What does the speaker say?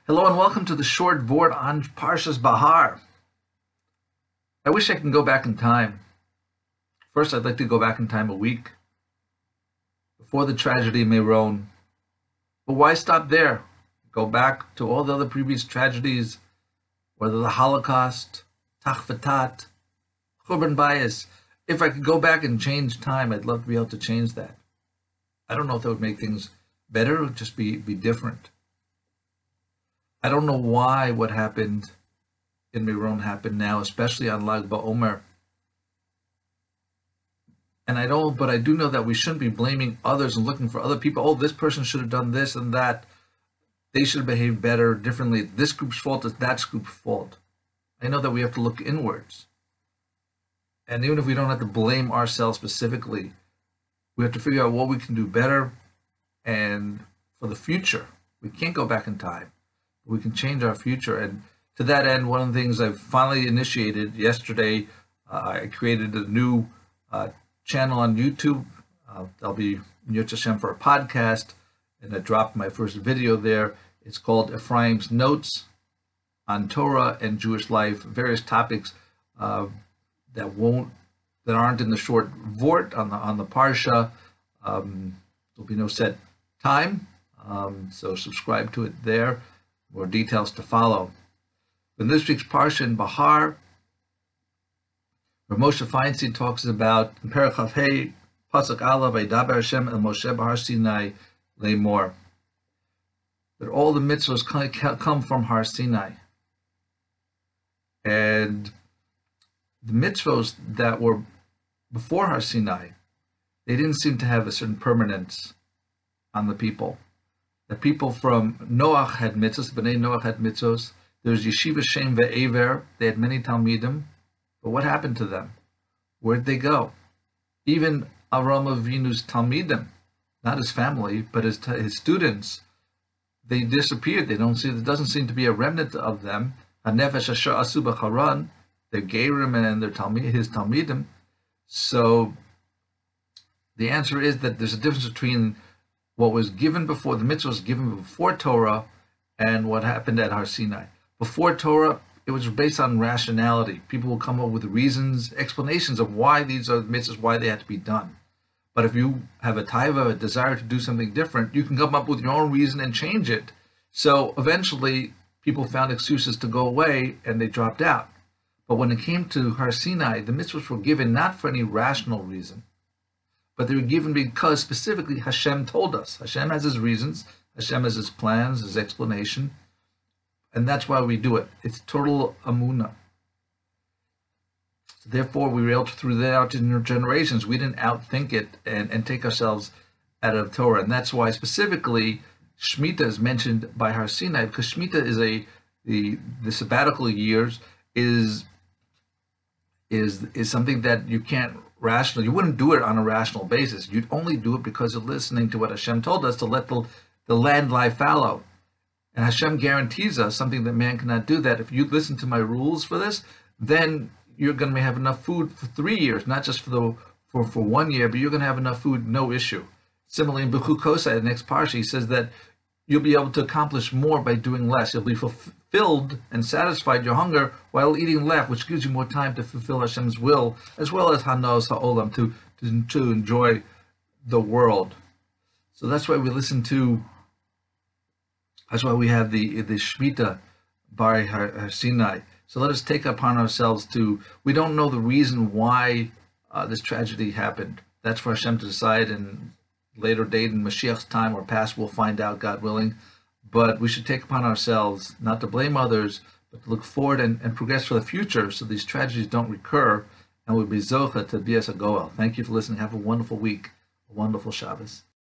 Hello and welcome to the short Vort on Parshas Behar. I wish I can go back in time. First, I'd like to go back in time a week before the tragedy in Meron. But why stop there? Go back to all the other previous tragedies, whether the Holocaust, Tachvatat, Churban Bayis. If I could go back and change time, I'd love to be able to change that. I don't know if that would make things better or just be different. I don't know why what happened in Meron happened now, especially on Lag BaOmer. And but I do know that we shouldn't be blaming others and looking for other people. Oh, this person should have done this and that. They should have behaved better, differently. This group's fault is that group's fault. I know that we have to look inwards. And even if we don't have to blame ourselves specifically, we have to figure out what we can do better and for the future. We can't go back in time. We can change our future. And to that end, one of the things I've finally initiated yesterday, I created a new channel on YouTube. I'll be Yot Hashem for a podcast, and I dropped my first video there. It's called Efraim's Notes on Torah and Jewish life, various topics that aren't in the short Vort on the Parsha. There'll be no set time, so subscribe to it there. More details to follow. In this week's Parsha in Behar, where Moshe Feinstein talks about in Perach Hey, Pasuk Aleph, Vaydaber Hashem el Moshe Behar Sinai Lemor, that all the mitzvos come from Har Sinai, and the mitzvos that were before Har Sinai, they didn't seem to have a certain permanence on the people. The people from Noach had mitzvos, Bnei Noach had mitzvos. There was Yeshiva Shem Ve'ever, they had many Talmidim. But what happened to them? Where'd they go? Even Avram Avinu's Talmidim, not his family, but his students, they disappeared. There doesn't seem to be a remnant of them. HaNefesh Asher Asu B'Charan, their Gerim and his Talmidim. So the answer is that there's a difference between what was given before, the mitzvah was given before Torah, and what happened at Har Sinai. Before Torah, it was based on rationality. People will come up with reasons, explanations of why these are mitzvahs, why they had to be done. But if you have a taiva, a desire to do something different, you can come up with your own reason and change it. So eventually, people found excuses to go away, and they dropped out. But when it came to Har Sinai, the mitzvahs were given not for any rational reason, but they were given because specifically Hashem told us. Hashem has his reasons, Hashem has his plans, his explanation, and that's why we do it. It's total amunah. So therefore, we were able to, through the out generations, we didn't outthink it and take ourselves out of Torah. And that's why specifically Shemita is mentioned by Har Sinai, because Shemita is the sabbatical years is something that you can't you wouldn't do it on a rational basis. You'd only do it because you're listening to what Hashem told us to let the land lie fallow. And Hashem guarantees us something that man cannot do, that if you listen to my rules for this, then you're going to have enough food for 3 years, not just for 1 year, but you're going to have enough food, no issue. Similarly, in Behar-Bechukosai, the next parsha, he says that you'll be able to accomplish more by doing less. You'll be fulfilled and satisfied your hunger while eating less, which gives you more time to fulfill Hashem's will, as well as Hanos Ha'olam, to enjoy the world. So that's why we that's why we have the Shemita by Har Sinai. So let us take upon ourselves we don't know the reason why this tragedy happened. That's for Hashem to decide, and later date in Mashiach's time or past, we'll find out, God willing. But we should take upon ourselves not to blame others, but to look forward and progress for the future, so these tragedies don't recur, and we'll be zocha to be as a goel. Thank you for listening. Have a wonderful week, a wonderful Shabbos.